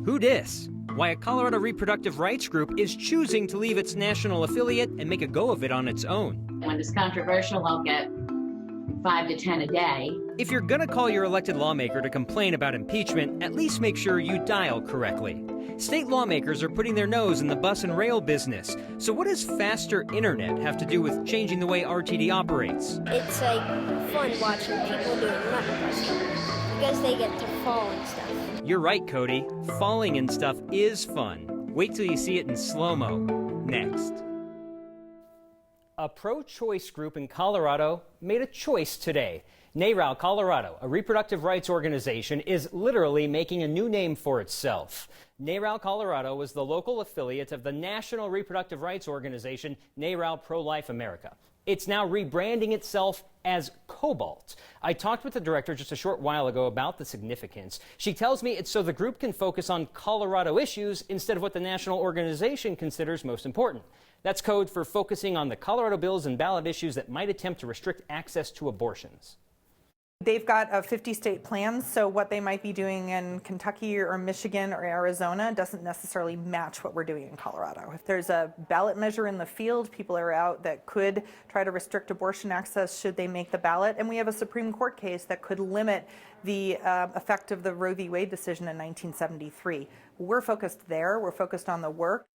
Who dis? Why a Colorado reproductive rights group is choosing to leave its national affiliate and make a go of it on its own. When it's controversial, I'll get 5 to 10 a day. If you're gonna call your elected lawmaker to complain about impeachment, at least make sure you dial correctly. State lawmakers are putting their nose in the bus and rail business. So what does faster internet have to do with changing the way RTD operates? It's like fun watching people doing nothing because they get to fall and stuff. You're right, Cody. Falling and stuff is fun. Wait till you see it in slow-mo. Next. A pro-choice group in Colorado made a choice today. NARAL Colorado, a reproductive rights organization, is literally making a new name for itself. NARAL Colorado was the local affiliate of the national reproductive rights organization NARAL Pro-Life America. It's now rebranding itself as Cobalt. I talked with the director just a short while ago about the significance. She tells me it's so the group can focus on Colorado issues instead of what the national organization considers most important. That's code for focusing on the Colorado bills and ballot issues that might attempt to restrict access to abortions. They've got a 50-state plan, so what they might be doing in Kentucky or Michigan or Arizona doesn't necessarily match what we're doing in Colorado. If there's a ballot measure in the field, people are out that could try to restrict abortion access should they make the ballot, and we have a Supreme Court case that could limit the effect of the Roe v. Wade decision in 1973. We're focused there. We're focused on the work.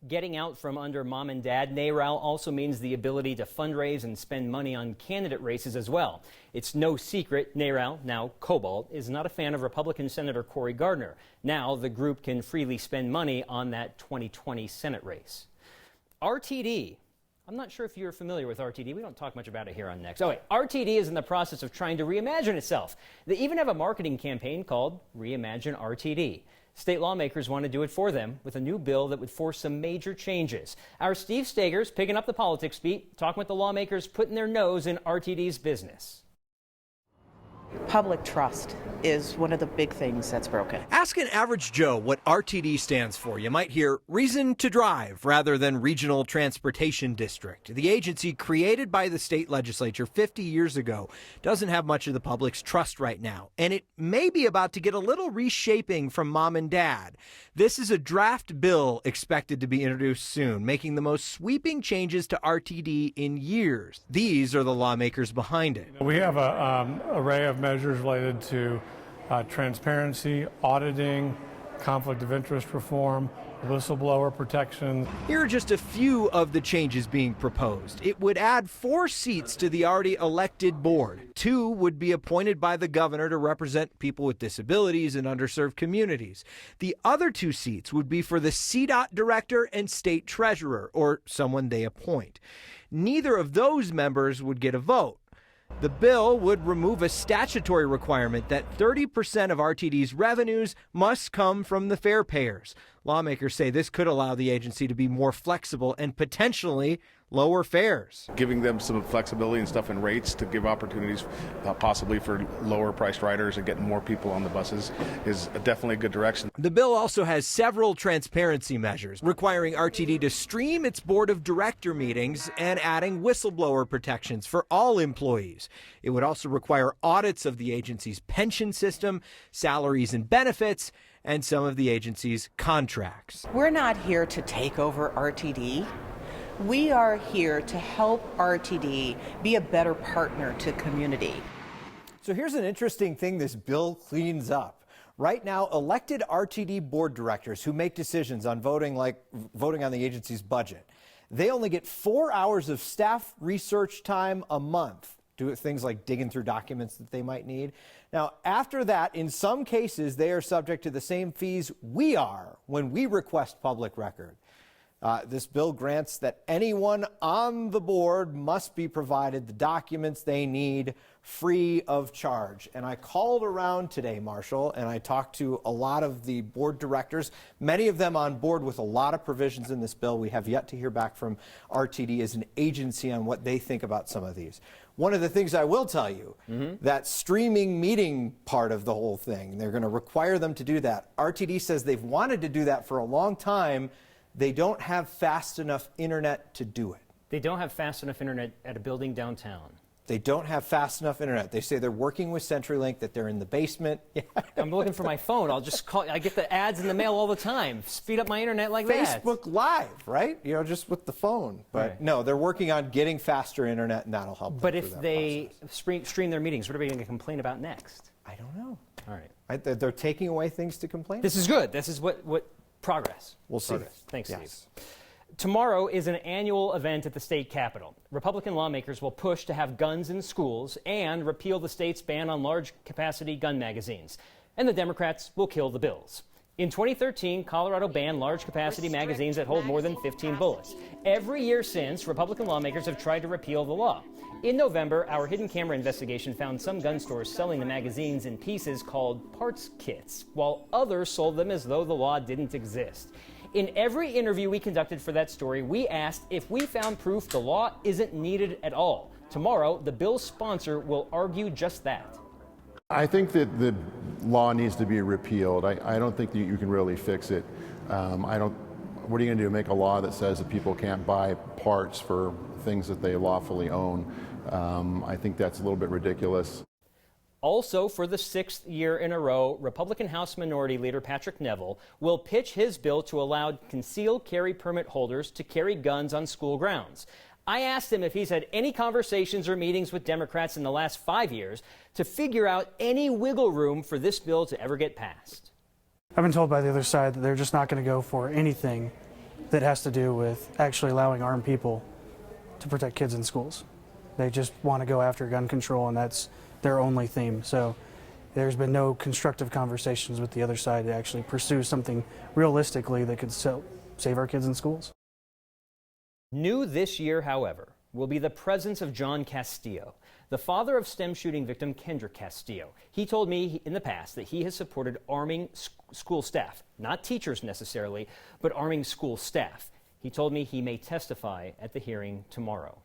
Getting out from under mom and dad, NARAL also means the ability to fundraise and spend money on candidate races as well. It's no secret NARAL, now Cobalt, is not a fan of Republican Senator Cory Gardner. Now the group can freely spend money on that 2020 Senate race. RTD. I'm not sure if you're familiar with RTD. We don't talk much about it here on Next. Oh, wait. RTD is in the process of trying to reimagine itself. They even have a marketing campaign called Reimagine RTD. State lawmakers want to do it for them with a new bill that would force some major changes. Our Steve Stager's picking up the politics beat, talking with the lawmakers putting their nose in RTD's business. Public trust is one of the big things that's broken. Ask an average Joe what RTD stands for. You might hear Reason to Drive rather than Regional Transportation District. The agency created by the state legislature 50 years ago doesn't have much of the public's trust right now, and it may be about to get a little reshaping from mom and dad. This is a draft bill expected to be introduced soon, making the most sweeping changes to RTD in years. These are the lawmakers behind it. We have an array of measures related to transparency, auditing, conflict of interest reform, whistleblower protection. Here are just a few of the changes being proposed. It would add 4 seats to the already elected board. 2 would be appointed by the governor to represent people with disabilities and underserved communities. The other 2 seats would be for the CDOT director and state treasurer, or someone they appoint. Neither of those members would get a vote. The bill would remove a statutory requirement that 30% of RTD's revenues must come from the fare payers. Lawmakers say this could allow the agency to be more flexible and potentially lower fares. Giving them some flexibility and stuff in rates to give opportunities possibly for lower priced riders and getting more people on the buses is definitely a good direction. The bill also has several transparency measures, requiring RTD to stream its board of director meetings and adding whistleblower protections for all employees. It would also require audits of the agency's pension system, salaries and benefits, and some of the agency's contracts. We're not here to take over RTD. We are here to help RTD be a better partner to community. So here's an interesting thing this bill cleans up. Right now, elected RTD board directors who make decisions on voting on the agency's budget, they only get 4 hours of staff research time a month. Do things like digging through documents that they might need. Now, after that, in some cases, they are subject to the same fees we are when we request public record. This bill grants that anyone on the board must be provided the documents they need free of charge. And I called around today, Marshall, and I talked to a lot of the board directors, many of them on board with a lot of provisions in this bill. We have yet to hear back from RTD as an agency on what they think about some of these. One of the things I will tell you, that streaming meeting part of the whole thing, they're going to require them to do that. RTD says they've wanted to do that for a long time. They don't have fast enough internet to do it. They don't have fast enough internet at a building downtown. They don't have fast enough internet. They say they're working with CenturyLink, that they're in the basement. I'm looking for my phone. I'll just call. I get the ads in the mail all the time. Speed up my internet like that. Facebook Live, right? You know, just with the phone. But right. No, they're working on getting faster internet, and that'll help them. But if they stream their meetings, what are we going to complain about next? I don't know. All right. They're taking away things to complain This is good. This is what progress. We'll see. Progress. Thanks, Yes. Steve. Tomorrow is an annual event at the state capitol. Republican lawmakers will push to have guns in schools and repeal the state's ban on large-capacity gun magazines. And the Democrats will kill the bills. In 2013, Colorado banned large-capacity magazines that hold more than 15 bullets. Every year since, Republican lawmakers have tried to repeal the law. In November, our hidden camera investigation found some gun stores selling the magazines in pieces called parts kits, while others sold them as though the law didn't exist. In every interview we conducted for that story, we asked if we found proof the law isn't needed at all. Tomorrow, the bill's sponsor will argue just that. I think that the law needs to be repealed. I don't think that you can really fix it. What are you going to do? Make a law that says that people can't buy parts for things that they lawfully own? I think that's a little bit ridiculous. Also, for the 6th year in a row, Republican House Minority Leader Patrick Neville will pitch his bill to allow concealed carry permit holders to carry guns on school grounds. I asked him if he's had any conversations or meetings with Democrats in the last 5 years to figure out any wiggle room for this bill to ever get passed. I've been told by the other side that they're just not going to go for anything that has to do with actually allowing armed people to protect kids in schools. They just want to go after gun control, and that's their only theme. So there's been no constructive conversations with the other side to actually pursue something realistically that could save our kids in schools. New this year, however, will be the presence of John Castillo, the father of STEM shooting victim Kendra Castillo. He told me in the past that he has supported arming school staff, not teachers necessarily, but arming school staff. He told me he may testify at the hearing tomorrow.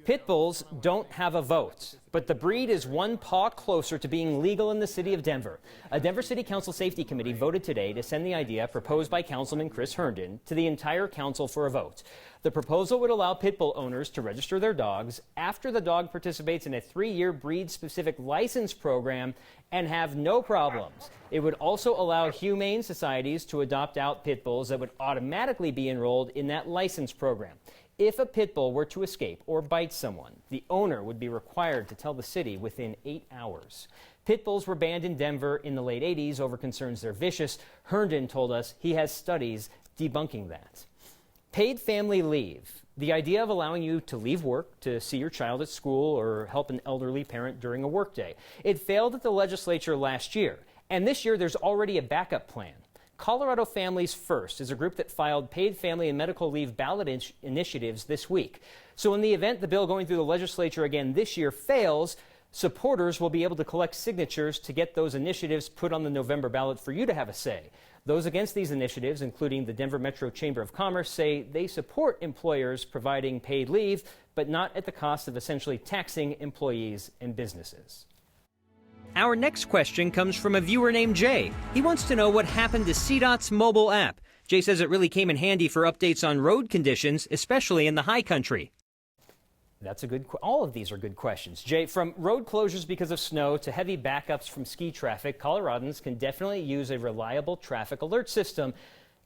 Pit bulls don't have a vote, but the breed is one paw closer to being legal in the city of Denver. A Denver City Council Safety Committee voted today to send the idea proposed by Councilman Chris Herndon to the entire council for a vote. The proposal would allow pit bull owners to register their dogs after the dog participates in a 3-year breed-specific license program and have no problems. It would also allow humane societies to adopt out pit bulls that would automatically be enrolled in that license program. If a pit bull were to escape or bite someone, the owner would be required to tell the city within 8 hours. Pit bulls were banned in Denver in the late 80s over concerns they're vicious. Herndon told us he has studies debunking that. Paid family leave. The idea of allowing you to leave work to see your child at school or help an elderly parent during a workday. It failed at the legislature last year, and this year there's already a backup plan. Colorado Families First is a group that filed paid family and medical leave ballot initiatives this week. So in the event the bill going through the legislature again this year fails, supporters will be able to collect signatures to get those initiatives put on the November ballot for you to have a say. Those against these initiatives, including the Denver Metro Chamber of Commerce, say they support employers providing paid leave, but not at the cost of essentially taxing employees and businesses. Our next question comes from a viewer named Jay. He wants to know what happened to CDOT's mobile app. Jay says it really came in handy for updates on road conditions, especially in the high country. That's a good. All of these are good questions, Jay. From road closures because of snow to heavy backups from ski traffic, Coloradans can definitely use a reliable traffic alert system,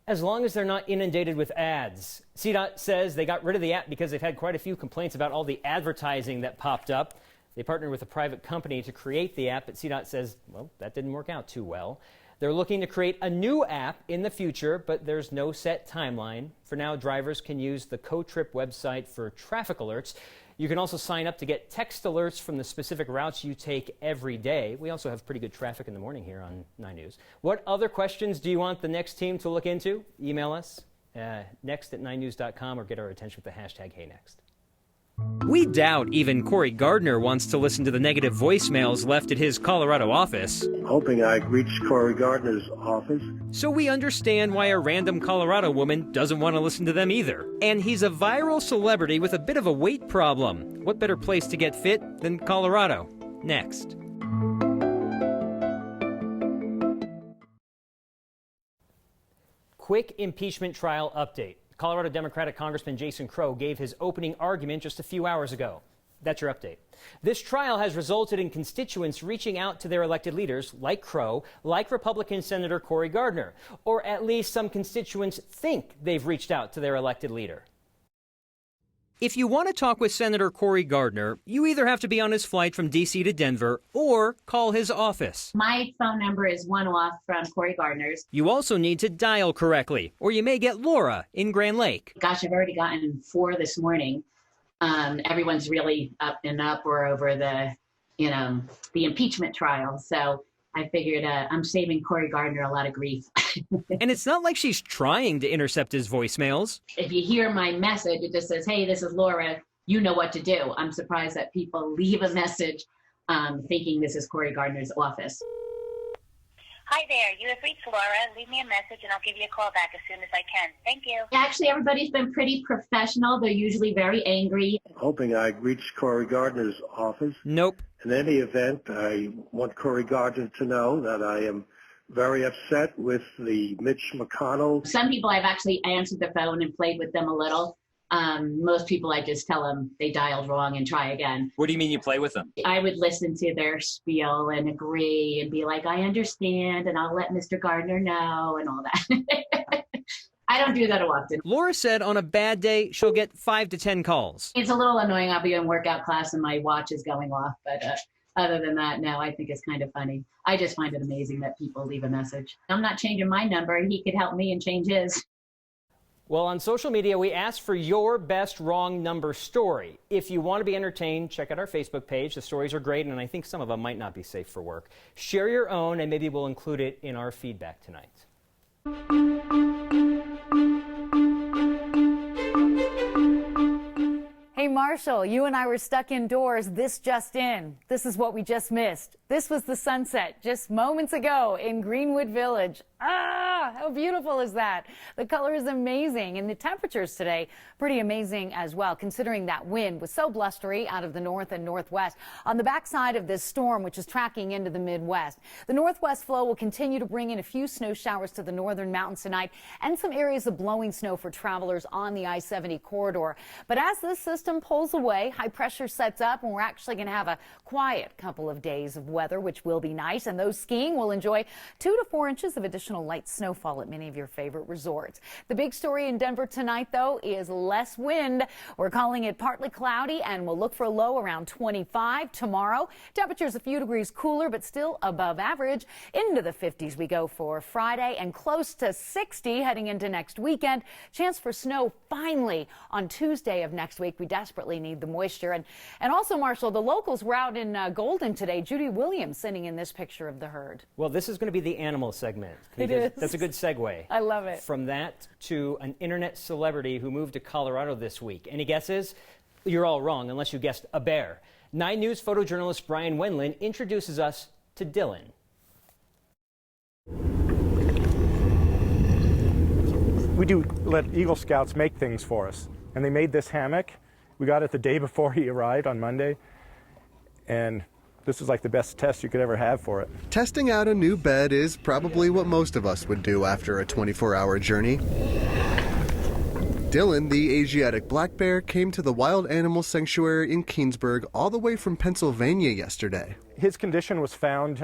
as long as they're not inundated with ads. CDOT says they got rid of the app because they've had quite a few complaints about all the advertising that popped up. They partnered with a private company to create the app, but CDOT says, well, that didn't work out too well. They're looking to create a new app in the future, but there's no set timeline. For now, drivers can use the CoTrip website for traffic alerts. You can also sign up to get text alerts from the specific routes you take every day. We also have pretty good traffic in the morning here on 9 News. What other questions do you want the next team to look into? Email us, next@9news.com, or get our attention with the hashtag HeyNext. We doubt even Cory Gardner wants to listen to the negative voicemails left at his Colorado office. Hoping I reached Cory Gardner's office. So we understand why a random Colorado woman doesn't want to listen to them either. And he's a viral celebrity with a bit of a weight problem. What better place to get fit than Colorado? Next. Quick impeachment trial update. Colorado Democratic Congressman Jason Crow gave his opening argument just a few hours ago. That's your update. This trial has resulted in constituents reaching out to their elected leaders, like Crow, like Republican Senator Cory Gardner, or at least some constituents think they've reached out to their elected leader. If you want to talk with Senator Cory Gardner, you either have to be on his flight from D.C. to Denver or call his office. My phone number is one off from Cory Gardner's. You also need to dial correctly, or you may get Laura in Grand Lake. Gosh, I've already gotten 4 this morning. Everyone's really up in uproar over the impeachment trial. So I figured I'm saving Cory Gardner a lot of grief. And it's not like she's trying to intercept his voicemails. If you hear my message, it just says, hey, this is Laura. You know what to do. I'm surprised that people leave a message thinking this is Cory Gardner's office. Hi there. You have reached Laura. Leave me a message and I'll give you a call back as soon as I can. Thank you. Actually, everybody's been pretty professional. They're usually very angry. Hoping I reached Cory Gardner's office. Nope. In any event, I want Cory Gardner to know that I am very upset with the Mitch McConnell. Some people I've actually answered the phone and played with them a little. Most people I just tell them they dialed wrong and try again. What do you mean you play with them? I would listen to their spiel and agree and be like, I understand, and I'll let Mr. Gardner know and all that. I don't do that often. Laura said on a bad day, she'll get 5 to 10 calls. It's a little annoying. I'll be in workout class and my watch is going off. But other than that, no, I think it's kind of funny. I just find it amazing that people leave a message. I'm not changing my number. He could help me and change his. Well, on social media, we asked for your best wrong number story. If you want to be entertained, check out our Facebook page. The stories are great, and I think some of them might not be safe for work. Share your own, and maybe we'll include it in our feedback tonight. Hey, Marshall, you and I were stuck indoors. This just in. This is what we just missed. This was the sunset just moments ago in Greenwood Village. Ah, how beautiful is that? The color is amazing, and the temperatures today pretty amazing as well, considering that wind was so blustery out of the north and northwest on the backside of this storm, which is tracking into the Midwest. The northwest flow will continue to bring in a few snow showers to the northern mountains tonight and some areas of blowing snow for travelers on the I-70 corridor. But as this system pulls away, high pressure sets up, and we're actually going to have a quiet couple of days of weather, which will be nice. And those skiing will enjoy 2 to 4 inches of additional light snowfall at many of your favorite resorts. The big story in Denver tonight, though, is less wind. We're calling it partly cloudy, and we'll look for a low around 25 tomorrow. Temperatures a few degrees cooler, but still above average. Into the 50s we go for Friday, and close to 60 heading into next weekend. Chance for snow finally on Tuesday of next week. We desperately need the moisture. And also, Marshall, the locals were out in Golden today. Judy Williams sending in this picture of the herd. Well, this is going to be the animal segment. It is. That's a good segue. I love it. From that to an internet celebrity who moved to Colorado this week. Any guesses? You're all wrong, unless you guessed a bear. 9 News photojournalist Brian Wendland introduces us to Dillan. We do let Eagle Scouts make things for us, and they made this hammock. We got it the day before he arrived on Monday, and this is like the best test you could ever have for it. Testing out a new bed is probably what most of us would do after a 24-hour journey. Dillan, the Asiatic black bear, came to the Wild Animal Sanctuary in Keansburg all the way from Pennsylvania yesterday. His condition was found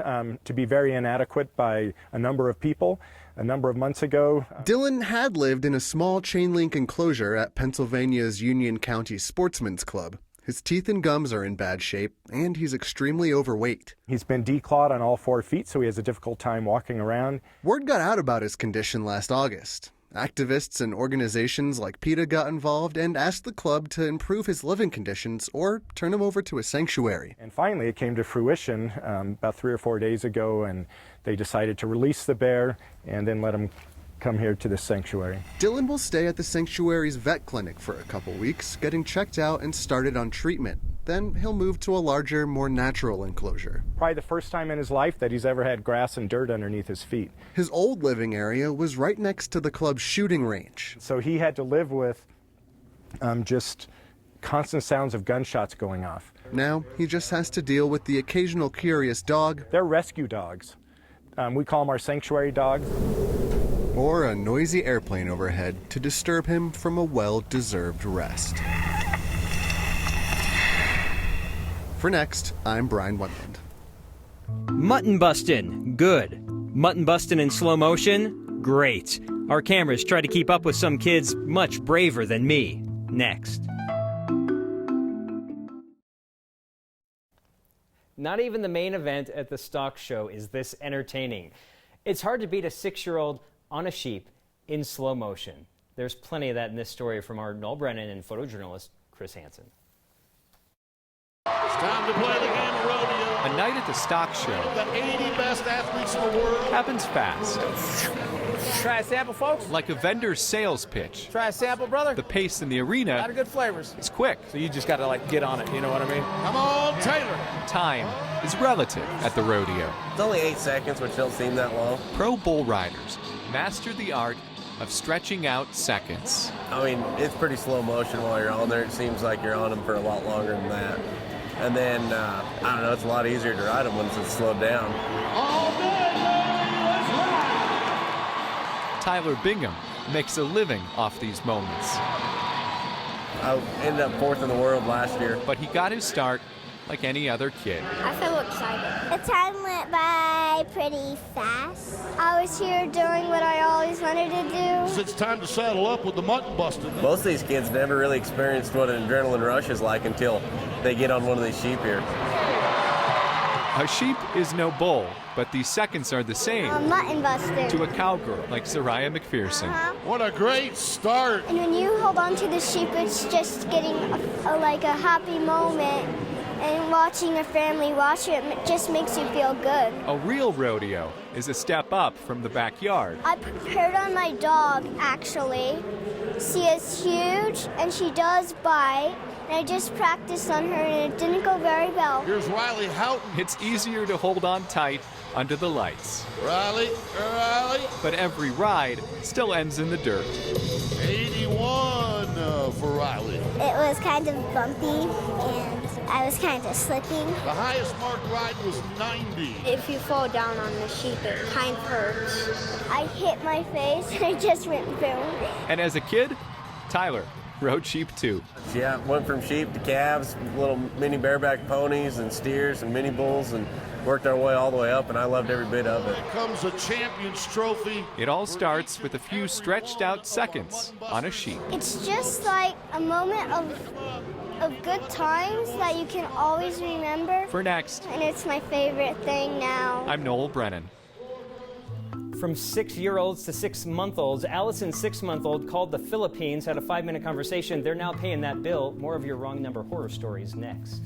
to be very inadequate by a number of people a number of months ago. Dillan had lived in a small chain-link enclosure at Pennsylvania's Union County Sportsman's Club. His teeth and gums are in bad shape, and he's extremely overweight. He's been declawed on all 4 feet, so he has a difficult time walking around. Word got out about his condition last August. Activists and organizations like PETA got involved and asked the club to improve his living conditions or turn him over to a sanctuary. And finally, it came to fruition about 3 or 4 days ago, and they decided to release the bear and then let him come here to the sanctuary. Dillan will stay at the sanctuary's vet clinic for a couple weeks, getting checked out and started on treatment. Then he'll move to a larger, more natural enclosure. Probably the first time in his life that he's ever had grass and dirt underneath his feet. His old living area was right next to the club's shooting range. So he had to live with just constant sounds of gunshots going off. Now he just has to deal with the occasional curious dog. They're rescue dogs. We call them our sanctuary dogs. Or a noisy airplane overhead to disturb him from a well-deserved rest. For Next, I'm Brian Wendland. Mutton bustin', good. Mutton bustin' in slow motion, great. Our cameras try to keep up with some kids much braver than me. Next. Not even the main event at the stock show is this entertaining. It's hard to beat a 6-year-old on a sheep in slow motion. There's plenty of that in this story from our Noel Brennan and photojournalist Chris Hansen. It's time to play the game of rodeo. A night at the stock show. The 80 best athletes in the world. Happens fast. Try a sample, folks. Like a vendor's sales pitch. Try a sample, brother. The pace in the arena. A lot of good flavors. It's quick. So you just got to get on it, you know what I mean? Come on, Taylor. Time is relative at the rodeo. It's only 8 seconds, which don't seem that long. Pro bull riders master the art of stretching out seconds. I mean, it's pretty slow motion while you're on there. It seems like you're on them for a lot longer than that. And then, I don't know, it's a lot easier to ride them once it's slowed down. All day, let's ride. Tyler Bingham makes a living off these moments. I ended up 4th in the world last year. But he got his start like any other kid. I feel excited. The time went by pretty fast. I was here doing what I always wanted to do. It's time to saddle up with the mutton busting. Most of these kids never really experienced what an adrenaline rush is like until they get on one of these sheep here. A sheep is no bull, but these seconds are the same Mutton busting. to a cowgirl like Zariah McPherson. What a great start. And when you hold on to the sheep, it's just getting a happy moment. And watching a family watch it just makes you feel good. A real rodeo is a step up from the backyard. I prepared on my dog, actually. She is huge, and she does bite. And I just practiced on her, and it didn't go very well. Here's Riley Houghton. It's easier to hold on tight under the lights. Riley. But every ride still ends in the dirt. 81 for Riley. It was kind of bumpy, and I was kind of slipping. The highest marked ride was 90. If you fall down on the sheep, it kind of hurts. I hit my face, and I just went boom. And as a kid, Tyler rode sheep too. Yeah, went from sheep to calves, little mini bareback ponies and steers and mini bulls, and worked our way all the way up, and I loved every bit of it. Here comes a champion's trophy. It all starts with a few stretched out seconds on a sheep. It's just like a moment of good times that you can always remember. For Next, And it's my favorite thing now. I'm Noel Brennan. From 6-year-olds to 6-month-olds, Allison's 6-month-old called the Philippines, had a 5-minute conversation. They're now paying that bill. More of your wrong number horror stories next.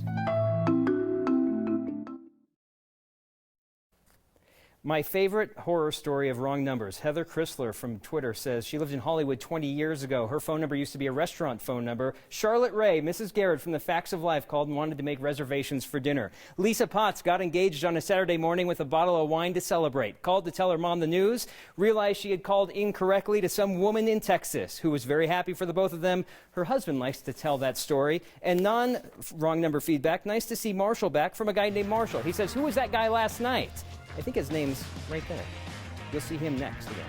My favorite horror story of wrong numbers. Heather Chrysler from Twitter says she lived in Hollywood 20 years ago. Her phone number used to be a restaurant phone number. Charlotte Ray, Mrs. Garrett from the Facts of Life, called and wanted to make reservations for dinner. Lisa Potts got engaged on a Saturday morning with a bottle of wine to celebrate. Called to tell her mom the news. Realized she had called incorrectly to some woman in Texas who was very happy for the both of them. Her husband likes to tell that story. And non-wrong number feedback. Nice to see Marshall back from a guy named Marshall. He says, "Who was that guy last night?" I think his name's right there. You'll see him next again.